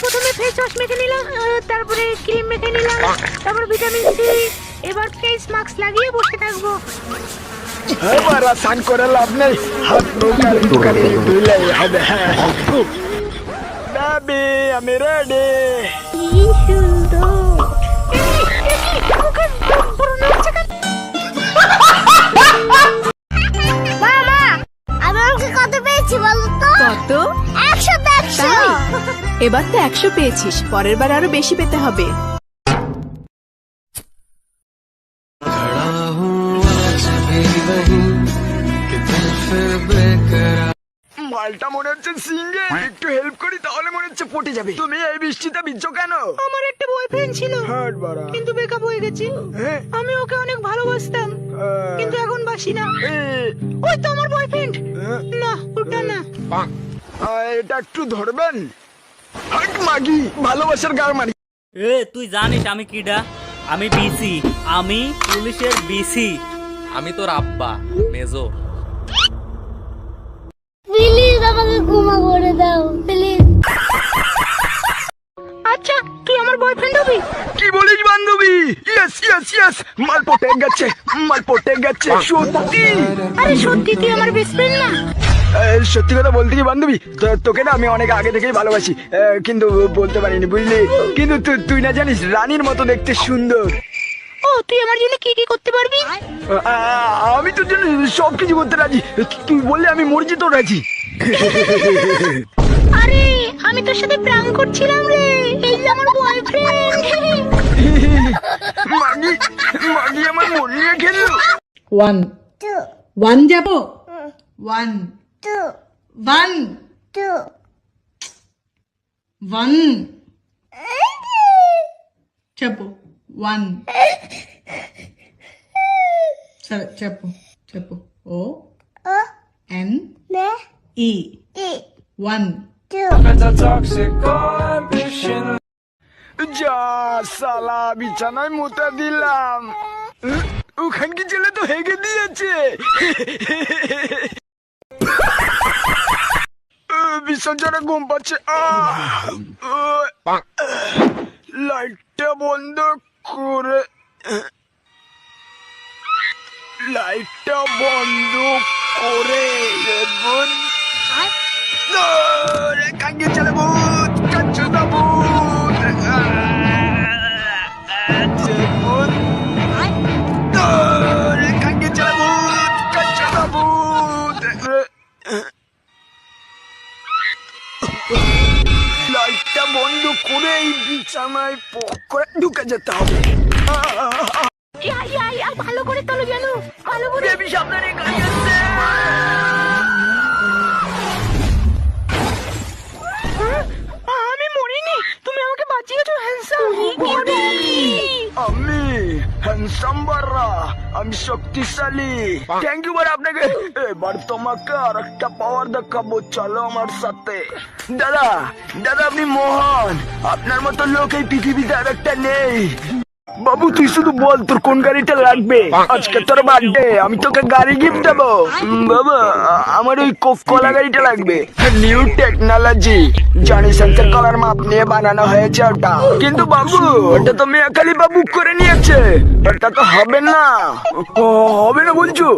প্রথমে face wash মেখে নিলাম, তারপরে ক্রিম মেখে নিলাম, তারপর ভিটামিন সি। এবার ফেস মাস্ক লাগিয়ে বসে থাকবো। এবার স্নান করে লাভ নেই, হাত মুখ আর একটুখানি ধুলেই হবে। বেবি আমি রেডি। কি সুন্দর। মামা, আমি অঙ্কে কত পেয়েছি বলো তো? কত? 100 100। তাই? এবার তো 100 পেয়েছিস, পরের বার আরো বেশি পেতে হবে। মালটা মনে হচ্ছে সিঙ্গে, একটু হেল্প করি তাহলে মনে হচ্ছে পটে যাবে। তুমি এই বৃষ্টিতে ভিজছো কেন? আমার একটা বয়ফ্রেন্ড ছিল, হাট বাড়া। কিন্তু ব্রেকআপ হয়ে গেছে। হ্যাঁ? আমি ওকে অনেক ভালোবাসতাম, কিন্তু এখন বাসি না। ওই তো আমার বয়ফ্রেন্ড। না, ওটা না। এটা একটু ধরবেন? হাট মাগি, ভালোবাসার গার মারি। এ তুই জানিস আমি কিডা? আমি বিসি, আমি পুলিশের বিসি। আমি তোর আব্বা মেজর। প্লিজ আমাকে ক্ষমা করে দাও প্লিজ। আচ্ছা, তুই আমার বয়ফ্রেন্ড হবি? কি বলিস বান্ধবী? ইয়েস ইয়েস ইয়েস, মাল পটে গেছে, মাল পটে গেছে সত্যি। আরে সত্যি তুই আমার বেস্ট ফ্রেন্ড না? সত্যি কথা বলতে কি বান্ধবী, তোকে না আমি অনেক আগে থেকেই ভালোবাসি, কিন্তু বলতে পারিনি বুঝলি। কিন্তু তুই না জানিস রানীর মতো দেখতে সুন্দর। ও, তুই আমার জন্য কি কি করতে পারবি? আমি তোর জন্য সবকিছু করতে রাজি, তুই বললে আমি মরজি তো রাজি। আরে আমি তোর সাথে প্র্যাঙ্ক করছিলাম রে, এই যে আমার বয়ফ্রেন্ড। মাগি মাগি আমার মন নিয়ে খেললো। 1 2 1 যাবো 1 2 1 2 1 చెప్పు 1 సరే చెప్పు చెప్పు ఓ O N N E E 1 2 যা সালা বিছানায় মুতে দিলাম, ওখানকি ছেলে তো হেগে দিয়েছে। ভীষণ জোরে ঘুম পাচ্ছে। লাইটটা বন্ধ করে, লাইটটা বন্ধ করে কাঙ্গে চলে ভূত, কাচ্চু না ভূত, ভূত কাঙ্গে চলে ভূত, কাচ্চু না ভূত। লাইটটা বন্ধ করে এই বিছানায় পক করে ঢুকে যেতে হবে। ইয়া ইয়া ইয়া, ভালো করে তোলো যেন, ভালো করে। বেবি সামনে গাড়ি আসছে। আমি মরিনি, তুমি আমাকে বাঁচিয়েছো হ্যান্ডসাম। আমি হ্যান্ডসাম বাররা, আমি শক্তিশালী। থ্যাংক ইউ বার আপনাকে। এবার তোমাকে আর একটা পাওয়ার দেখাবো, চলো আমার সাথে। দাদা দাদা আপনি মহান, আপনার মতো লোক এই পৃথিবীতে আর একটা নেই। বাবু তুই শুধু বল তোর কোন গাড়িটা লাগবে, আজকে তোর বার্থডে, আমি তোকে গাড়ি গিফট দেবো। বাবা আমার ওই কোক কলা গাড়িটা লাগবে, নিউ টেকনোলজি, জনি সেন্সর কলার মাপ নিয়ে বানানো হয়েছে ওটা। কিন্তু বাবু ওটা তো মেয়াকালি বাবু করে নিয়েছে, ওটা তো হবে না। হবে না বলছো?